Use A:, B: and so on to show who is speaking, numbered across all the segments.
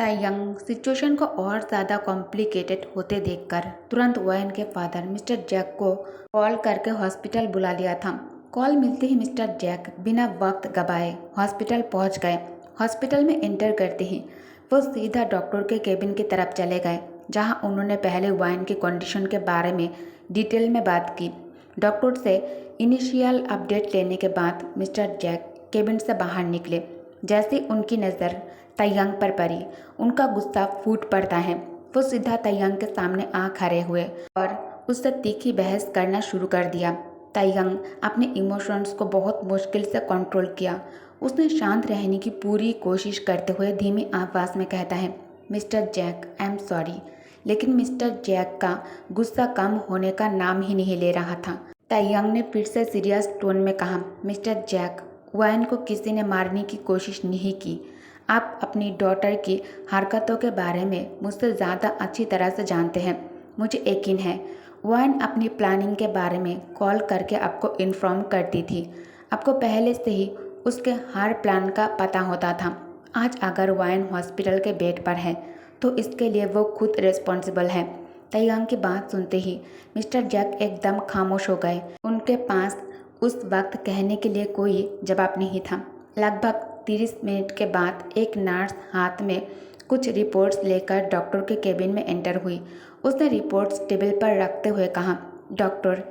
A: Tayang situation को और ज़्यादा कॉम्प्लिकेटेड होते देखकर तुरंत वैन के फादर मिस्टर जैक को कॉल करके हॉस्पिटल बुला लिया था। कॉल मिलते ही मिस्टर जैक बिना वक्त गवाए हॉस्पिटल पहुंच गए। हॉस्पिटल में एंटर करते ही वो सीधा डॉक्टर के केबिन की तरफ चले गए, जहां उन्होंने पहले वैन की कंडीशन के बारे में डिटेल में बात की। डॉक्टर से इनिशियल अपडेट लेने के बाद मिस्टर जैक केबिन से बाहर निकले। जैसे उनकी नज़र तायंग पर पड़ी, उनका गुस्सा फूट पड़ता है। वो सीधा तायंग के सामने आ खड़े हुए और उससे तीखी बहस करना शुरू कर दिया। तायंग अपने इमोशंस को बहुत मुश्किल से कंट्रोल किया। उसने शांत रहने की पूरी कोशिश करते हुए धीमी आवाज़ में कहता है, mister Jack, I am sorry. लेकिन मिस्टर जैक का गुस्सा कम होने का नाम ही नहीं ले रहा था। तायंग ने फिर से सीरियस टोन में कहा, मिस्टर जैक, वैन को किसी ने मारने की कोशिश नहीं की। आप अपनी डॉटर की हरकतों के बारे में मुझसे ज़्यादा अच्छी तरह से जानते हैं। मुझे यकीन है वैन अपनी प्लानिंग के बारे में कॉल करके आपको इन्फॉर्म करती थी। आपको पहले से ही उसके हर प्लान का पता होता था। आज अगर वैन हॉस्पिटल के बेड पर है तो इसके लिए वो खुद रिस्पॉन्सिबल है। तायंग की बात सुनते ही मिस्टर जैक एकदम खामोश हो गए। उनके पास उस वक्त कहने के लिए कोई जवाब नहीं था। लगभग 30 मिनट के बाद एक नर्स हाथ में कुछ रिपोर्ट्स लेकर डॉक्टर के केबिन में एंटर हुई। उसने रिपोर्ट्स टेबल पर रखते हुए कहा, डॉक्टर,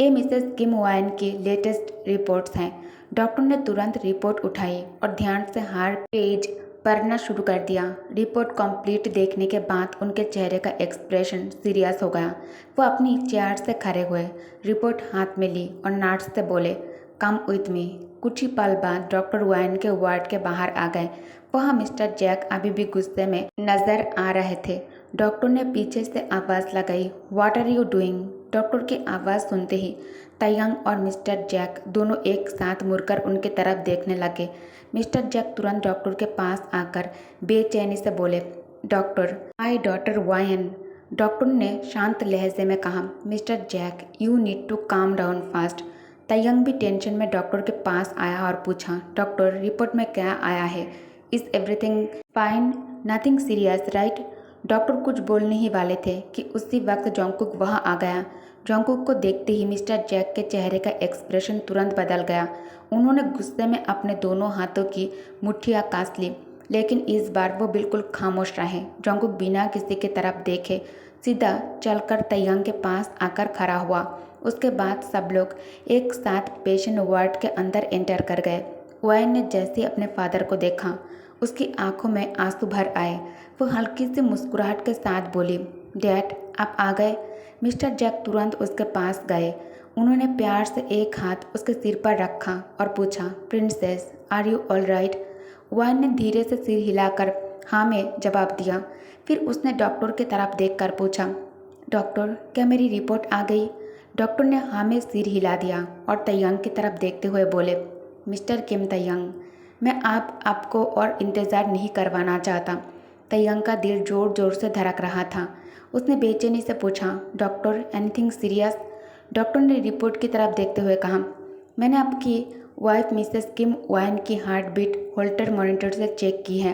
A: ये मिसेस किम वैन की लेटेस्ट रिपोर्ट्स हैं। डॉक्टर ने तुरंत रिपोर्ट उठाई और ध्यान से हर पेज पढ़ना शुरू कर दिया। रिपोर्ट कंप्लीट देखने के बाद उनके चेहरे का एक्सप्रेशन सीरियस हो गया। वो अपनी चेयर से खड़े हुए, रिपोर्ट हाथ में ली और नर्स से बोले, कम विथ मी। कुछ ही पल बाद डॉक्टर वैन के वार्ड के बाहर आ गए। वहाँ मिस्टर जैक अभी भी गुस्से में नजर आ रहे थे। डॉक्टर ने पीछे से आवाज़ लगाई, what are you doing? Doctor की आवाज़ सुनते ही तायंग और मिस्टर जैक दोनों एक साथ मुड़कर उनकी तरफ देखने लगे। मिस्टर जैक तुरंत डॉक्टर के पास आकर बेचैनी से बोले, doctor, my daughter Van. Doctor ने शांत लहजे में कहा, mister Jack, you need to calm down fast. Taehyung भी टेंशन में डॉक्टर के पास आया और पूछा, डॉक्टर, रिपोर्ट में क्या आया है? Is everything fine? Nothing serious right? Doctor कुछ बोलने ही वाले थे कि उसी वक्त जोंगकुक वहां आ गया। जोंगकुक को देखते ही मिस्टर जैक के चेहरे का एक्सप्रेशन तुरंत बदल गया। उन्होंने गुस्से में अपने दोनों हाथों की मुट्ठियां कास ली, लेकिन इस बार वो बिल्कुल खामोश रहे। जोंगकुक बिना किसी की तरफ देखे सीधा चलकर तायंग के पास आकर खड़ा हुआ। उसके बाद सब लोग एक साथ पेशेंट वार्ड के अंदर एंटर कर गए। वैन ने जैसे अपने फादर को देखा, उसकी आंखों में आंसू भर आए। वो हल्की सी मुस्कुराहट के साथ बोली, डैड, आप आ गए? मिस्टर जैक तुरंत उसके पास गए। उन्होंने प्यार से एक हाथ उसके सिर पर रखा और पूछा, princess, are you all right? Van ने धीरे से सिर हिलाकर हाँ में जवाब दिया। फिर उसने डॉक्टर की तरफ देखकर पूछा, डॉक्टर, क्या मेरी रिपोर्ट आ गई? डॉक्टर ने हाँ में सिर हिला दिया और तायंग की तरफ देखते हुए बोले, मिस्टर किम तायंग, मैं आपको और इंतज़ार नहीं करवाना चाहता। तायंग का दिल जोर जोर से धड़क रहा था। उसने बेचैनी से पूछा, डॉक्टर, एनीथिंग सीरियस? डॉक्टर ने रिपोर्ट की तरफ देखते हुए कहा, मैंने आपकी वाइफ मिसेस किम वैन की हार्ट बीट होल्टर मॉनिटर से चेक की है।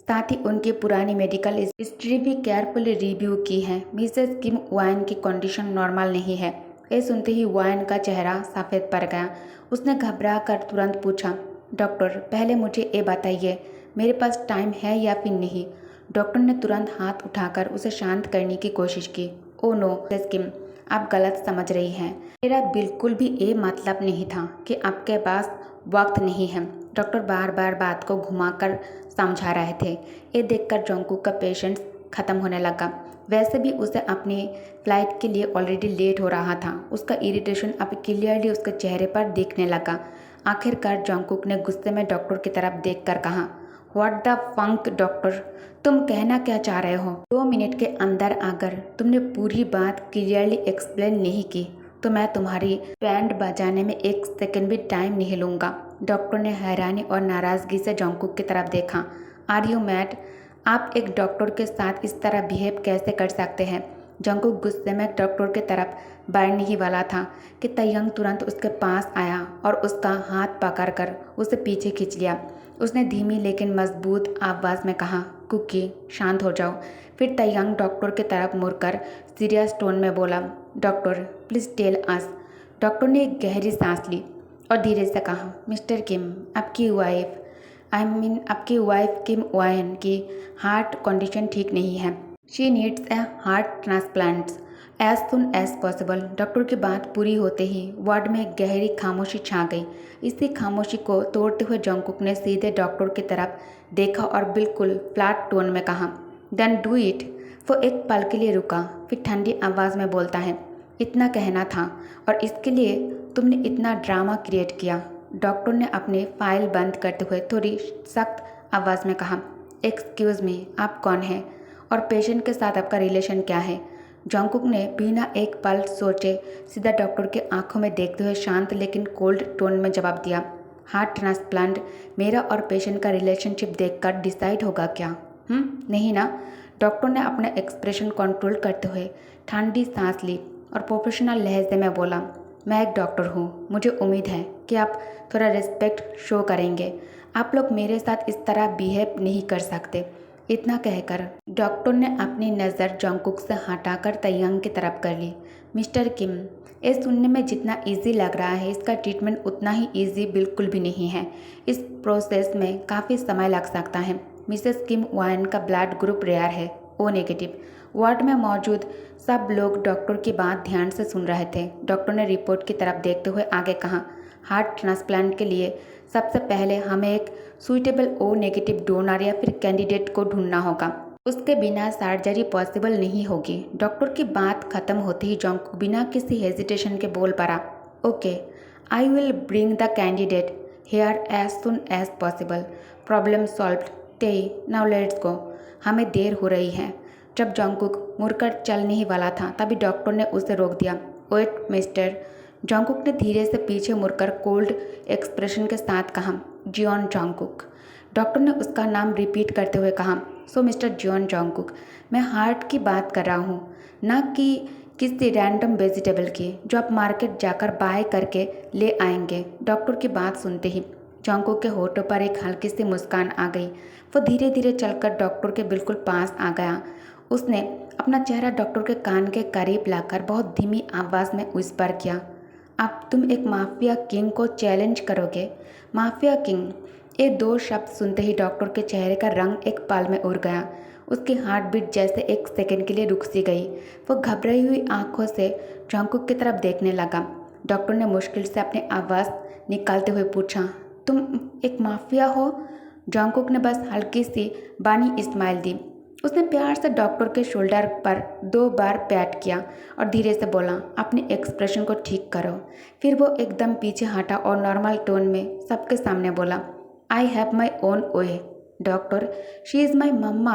A: साथ ही उनकी पुरानी मेडिकल हिस्ट्री भी केयरफुली रिव्यू की है। मिसेस किम वैन की कंडीशन नॉर्मल नहीं है। ये सुनते ही वैन का चेहरा सफ़ेद पड़ गया। उसने घबरा कर तुरंत पूछा, डॉक्टर, पहले मुझे ये बताइए, मेरे पास टाइम है या फिर नहीं? डॉक्टर ने तुरंत हाथ उठाकर उसे शांत करने की कोशिश की। ओ नो मिसेस किम, आप गलत समझ रही हैं। मेरा बिल्कुल भी ये मतलब नहीं था कि आपके पास वक्त नहीं है। डॉक्टर बार बार बात को घुमाकर समझा रहे थे। ये देखकर जोंगकुक का पेशेंस खत्म होने लगा। वैसे भी उसे अपनी फ्लाइट के लिए ऑलरेडी लेट हो रहा था। उसका इरिटेशन अब क्लियरली उसके चेहरे पर दिखने लगा। आखिरकार जोंगकुक ने गुस्से में डॉक्टर की तरफ देखकर कहा, व्हाट द फंक डॉक्टर, तुम कहना क्या चाह रहे हो? 2 मिनट के अंदर अगर तुमने पूरी बात क्लियरली एक्सप्लेन नहीं की तो मैं तुम्हारी बैंड बजाने में 1 सेकंड भी टाइम नहीं लूँगा। डॉक्टर ने हैरानी और नाराज़गी से जोंगकुक की तरफ देखा। Are you mad? आप एक डॉक्टर के साथ इस तरह बिहेव कैसे कर सकते हैं? जोंगकुक गुस्से में डॉक्टर की तरफ बढ़ने ही वाला था कि तायंग तुरंत उसके पास आया और उसका हाथ पकड़कर उसे पीछे खींच लिया। उसने धीमी लेकिन मजबूत आवाज़ में कहा, कुकी शांत हो जाओ। फिर तैयांग डॉक्टर की तरफ मुड़कर सीरियस टोन में बोला, doctor please tell us. Doctor ने एक गहरी सांस ली और धीरे से कहा, मिस्टर किम, आपकी वाइफ किम वायन की हार्ट कंडीशन ठीक नहीं है। She needs a heart transplant as soon as possible. Doctor की बात पूरी होते ही वार्ड में एक गहरी खामोशी छा गई। इसी खामोशी को तोड़ते हुए जंगकुक ने सीधे डॉक्टर की तरफ देखा और बिल्कुल फ्लैट टोन में कहा, देन डू इट। वो एक पल के लिए रुका, फिर ठंडी आवाज़ में बोलता है, इतना कहना था और इसके लिए तुमने इतना ड्रामा क्रिएट किया। डॉक्टर ने अपनी फाइल बंद करते हुए थोड़ी सख्त आवाज़ में कहा, एक्सक्यूज़ मी, आप कौन हैं और पेशेंट के साथ आपका रिलेशन क्या है? जंगकुक ने बिना एक पल सोचे सीधा डॉक्टर के आंखों में देखते हुए शांत लेकिन कोल्ड टोन में जवाब दिया, हार्ट ट्रांसप्लांट मेरा और पेशेंट का रिलेशनशिप देखकर डिसाइड होगा क्या? नहीं ना। डॉक्टर ने अपना एक्सप्रेशन कंट्रोल करते हुए ठंडी सांस ली और प्रोफेशनल लहजे में बोला, मैं एक डॉक्टर हूँ, मुझे उम्मीद है कि आप थोड़ा रिस्पेक्ट शो करेंगे। आप लोग मेरे साथ इस तरह बिहेव नहीं कर सकते। इतना कहकर डॉक्टर ने अपनी नज़र जंगकुक से हटाकर तैयांग की तरफ कर ली। मिस्टर किम, ये सुनने में जितना इजी लग रहा है इसका ट्रीटमेंट उतना ही इजी बिल्कुल भी नहीं है। इस प्रोसेस में काफ़ी समय लग सकता है। मिसेस किम वायन का ब्लड ग्रुप रेयर है, ओ नेगेटिव। वार्ड में मौजूद सब लोग डॉक्टर की बात ध्यान से सुन रहे थे। डॉक्टर ने रिपोर्ट की तरफ देखते हुए आगे कहा, हार्ट ट्रांसप्लांट के लिए सबसे पहले हमें एक सुइटेबल ओ नेगेटिव डोनर या फिर कैंडिडेट को ढूंढना होगा। उसके बिना सर्जरी पॉसिबल नहीं होगी। डॉक्टर की बात खत्म होते ही जंगकुक बिना किसी हेजिटेशन के बोल पड़ा, okay, I will bring the candidate here as soon as possible. Problem solved. Tae, now let's go. हमें देर हो रही है। जब जंगकुक मुड़कर चलने ही वाला था तभी डॉक्टर ने उसे रोक दिया। Wait mister. जंगकुक ने धीरे से पीछे मुड़कर कोल्ड एक्सप्रेशन के साथ कहा, जियोन जंगकुक। डॉक्टर ने उसका नाम रिपीट करते हुए कहा, सो मिस्टर जियोन जंगकुक, मैं हार्ट की बात कर रहा हूँ, ना कि किसी रैंडम वेजिटेबल की जो आप मार्केट जाकर बाय करके ले आएंगे। डॉक्टर की बात सुनते ही जंगकुक के होठों पर एक हल्की सी मुस्कान आ गई। वो धीरे धीरे चलकर डॉक्टर के बिल्कुल पास आ गया। उसने अपना चेहरा डॉक्टर के कान के करीब लाकर बहुत धीमी आवाज़ में विस्पर किया, अब तुम एक माफिया किंग को चैलेंज करोगे? Mafia king. ये दो शब्द सुनते ही डॉक्टर के चेहरे का रंग एक पल में उड़ गया। उसकी हार्ट बीट जैसे एक सेकंड के लिए रुक सी गई। वो घबराई हुई आंखों से जंगकुक की तरफ देखने लगा। डॉक्टर ने मुश्किल से अपनी आवाज़ निकालते हुए पूछा, तुम एक माफिया हो? जंगकुक ने बस हल्की सी बानी स्माइल दी। उसने प्यार से डॉक्टर के शोल्डर पर 2 बार पैट किया और धीरे से बोला, अपने एक्सप्रेशन को ठीक करो। फिर वो एकदम पीछे हटा और नॉर्मल टोन में सबके सामने बोला, I have my own way doctor, she is my mamma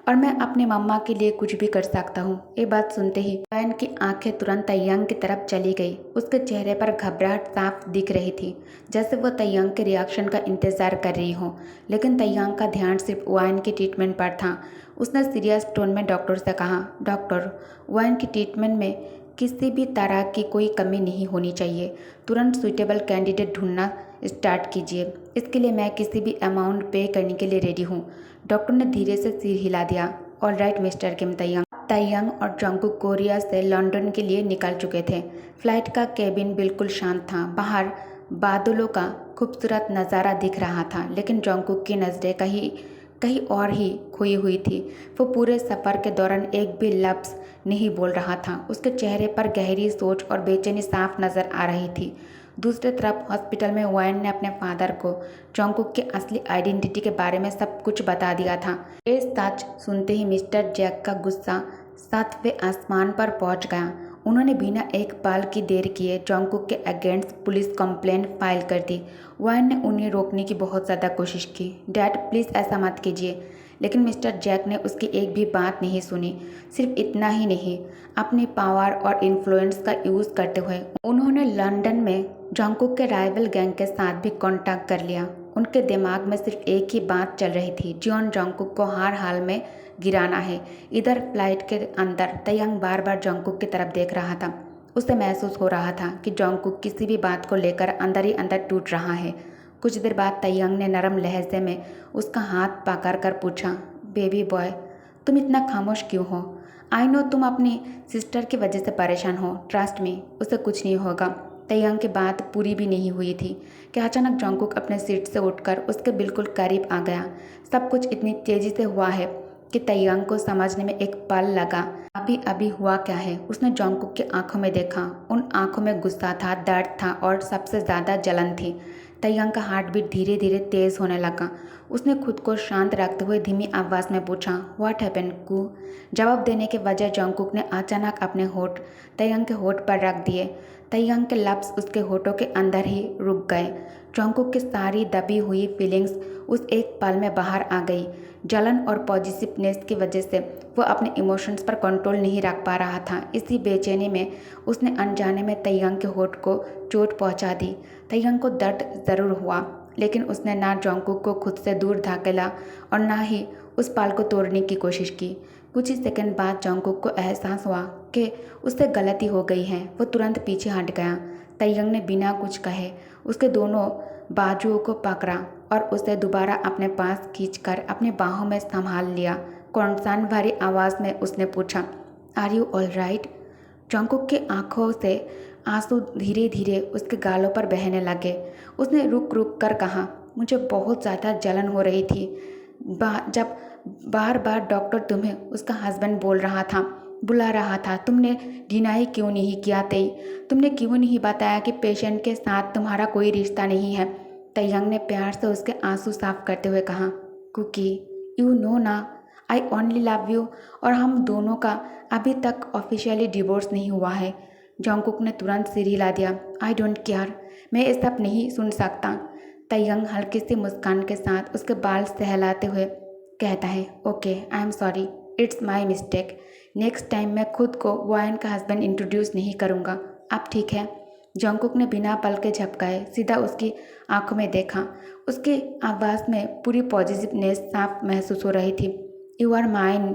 A: और मैं अपने मम्मा के लिए कुछ भी कर सकता हूँ। ये बात सुनते ही बहन की आंखें तुरंत तैयांग की तरफ चली गई। उसके चेहरे पर घबराहट साफ दिख रही थी, जैसे वो तैयांग के रिएक्शन का इंतजार कर रही हो। लेकिन तैयांग का ध्यान सिर्फ वाइन की ट्रीटमेंट पर था। उसने सीरियस टोन में डॉक्टर से कहा, डॉक्टर, वाइन की ट्रीटमेंट में किसी भी तरह की कोई कमी नहीं होनी चाहिए। तुरंत सुइटेबल कैंडिडेट ढूंढना स्टार्ट कीजिए। इसके लिए मैं किसी भी अमाउंट पे करने के लिए रेडी हूँ। डॉक्टर ने धीरे से सिर हिला दिया। ऑल राइट मिस्टर किम। तैयांग और जंगकुक कोरिया से लंदन के लिए निकल चुके थे। फ्लाइट का केबिन बिल्कुल शांत था। बाहर बादलों का खूबसूरत नज़ारा दिख रहा था, लेकिन जंगकुक की नज़रें कहीं और ही खोई हुई थी। वो पूरे सफ़र के दौरान एक भी लफ्ज़ नहीं बोल रहा था। उसके चेहरे पर गहरी सोच और बेचैनी साफ नज़र आ रही थी। दूसरी तरफ हॉस्पिटल में वाइन ने अपने फादर को जंगकुक के असली आइडेंटिटी के बारे में सब कुछ बता दिया था। ये सच सुनते ही मिस्टर जैक का गुस्सा 7वें आसमान पर पहुंच गया। उन्होंने बिना एक पल की देर किए जंगकुक के अगेंस्ट पुलिस कंप्लेंट फाइल कर दी। वाइन ने उन्हें रोकने की बहुत ज़्यादा कोशिश की। डैड प्लीज़ ऐसा मत कीजिए, लेकिन मिस्टर जैक ने उसकी एक भी बात नहीं सुनी। सिर्फ इतना ही नहीं, अपनी पावर और इन्फ्लुएंस का यूज़ करते हुए उन्होंने लंदन में जंगकुक के राइवल गैंग के साथ भी कॉन्टैक्ट कर लिया। उनके दिमाग में सिर्फ एक ही बात चल रही थी, जियोन जंगकुक को हर हाल में गिराना है। इधर फ्लाइट के अंदर तैयांग बार बार जंगकुक की तरफ देख रहा था। उसे महसूस हो रहा था कि जंगकुक किसी भी बात को लेकर अंदर ही अंदर टूट रहा है। कुछ देर बाद तैयंग ने नरम लहजे में उसका हाथ पकड़ कर पूछा, बेबी बॉय तुम इतना खामोश क्यों हो? आई नो तुम अपनी सिस्टर की वजह से परेशान हो, ट्रस्ट मी उसे कुछ नहीं होगा। तैयंग की बात पूरी भी नहीं हुई थी कि अचानक जंगकुक अपने सीट से उठकर उसके बिल्कुल करीब आ गया। सब कुछ इतनी तेजी से हुआ है कि तैयंग को समझने में एक पल लगा। अभी अभी हुआ क्या है? उसने जंगकुक की आंखों में देखा। उन आंखों में गुस्सा था, दर्द था और सबसे ज़्यादा जलन थी। तैयंग का हार्ट बीट धीरे धीरे तेज होने लगा। उसने खुद को शांत रखते हुए धीमी आवाज़ में पूछा, व्हाट हैपेंड कू? जवाब देने के बजाय जंगकुक ने अचानक अपने होठ तैयंग के होठ पर रख दिए। तैयंग के लफ्ज़ उसके होठों के अंदर ही रुक गए। जंगकुक की सारी दबी हुई फीलिंग्स उस एक पल में बाहर आ गई। जलन और पॉजिटिवनेस की वजह से वो अपने इमोशंस पर कंट्रोल नहीं रख पा रहा था। इसी बेचैनी में उसने अनजाने में तैयंग के होठ को चोट पहुंचा दी। तैयंग को दर्द ज़रूर हुआ, लेकिन उसने ना जंगकुक को खुद से दूर धकेला और ना ही उस पल को तोड़ने की कोशिश की। कुछ ही सेकंड बाद जंगकुक को एहसास हुआ कि उससे गलती हो गई है। वो तुरंत पीछे हट गया। तैयंग ने बिना कुछ कहे उसके दोनों बाजुओं को पकड़ा और उसे दोबारा अपने पास खींचकर अपनी बाहों में संभाल लिया। कंसर्न भरी आवाज़ में उसने पूछा, are you all right? Jungkook की आंखों से आंसू धीरे धीरे उसके गालों पर बहने लगे। उसने रुक रुक कर कहा, मुझे बहुत ज़्यादा जलन हो रही थी जब बार बार डॉक्टर तुम्हें उसका हस्बैंड बुला रहा था। तुमने डिनाई क्यों नहीं किया तेई? तुमने क्यों नहीं बताया कि पेशेंट के साथ तुम्हारा कोई रिश्ता नहीं है? तैयंग ने प्यार से उसके आंसू साफ करते हुए कहा, कुकी यू नो ना, आई ओनली लव यू और हम दोनों का अभी तक ऑफिशियली डिवोर्स नहीं हुआ है। जंगकुक ने तुरंत सिर हिला दिया, आई डोंट केयर, मैं ये सब नहीं सुन सकता। तैयंग हल्की सी मुस्कान के साथ उसके बाल सहलाते हुए कहता है, okay I am sorry, it's my mistake. Next time मैं खुद को वायन का हस्बैंड इंट्रोड्यूस नहीं करूँगा। अब ठीक है? जंगकुक ने बिना पल के झपकाए सीधा उसकी आंखों में देखा। उसकी आवाज़ में पूरी पॉजिटिवनेस साफ महसूस हो रही थी। You are mine.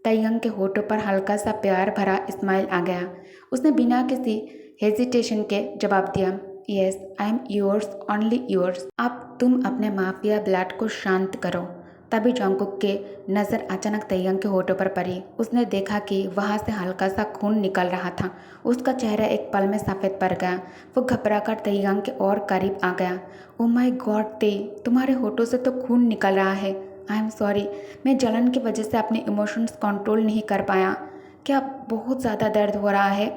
A: तैयंग के होठों पर हल्का सा प्यार भरा स्माइल आ गया। उसने बिना किसी हेजिटेशन के जवाब दिया, yes I am yours, only yours. अब तुम अपने माफिया ब्लड को शांत करो। तभी जंगकुक के नज़र अचानक तैयंग के होठों पर पड़ी। उसने देखा कि वहाँ से हल्का सा खून निकल रहा था। उसका चेहरा एक पल में सफ़ेद पड़ गया। वो घबराकर तैयंग के और करीब आ गया। ओ माय गॉड ते, तुम्हारे होठों से तो खून निकल रहा है। आई एम सॉरी, मैं जलन की वजह से अपने इमोशंस कंट्रोल नहीं कर पाया। क्या बहुत ज़्यादा दर्द हो रहा है?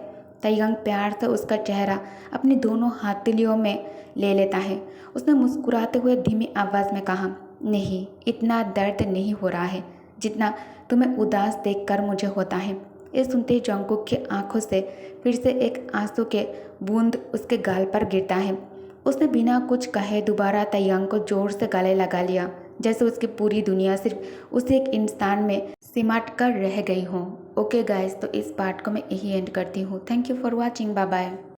A: तैयंग प्यार से उसका चेहरा अपनी दोनों हथेलियों में ले लेता है। उसने मुस्कुराते हुए धीमी आवाज़ में कहा, नहीं, इतना दर्द नहीं हो रहा है जितना तुम्हें उदास देखकर मुझे होता है। ये सुनते ही जंगकुक की आंखों से फिर से एक आंसू के बूंद उसके गाल पर गिरता है। उसने बिना कुछ कहे दोबारा तैयंग को जोर से गले लगा लिया, जैसे उसकी पूरी दुनिया सिर्फ उसी एक इंसान में सिमट कर रह गई हो। ओके गाइस, तो इस पार्ट को मैं यही एंड करती हूँ। Thank you for watching, bye bye.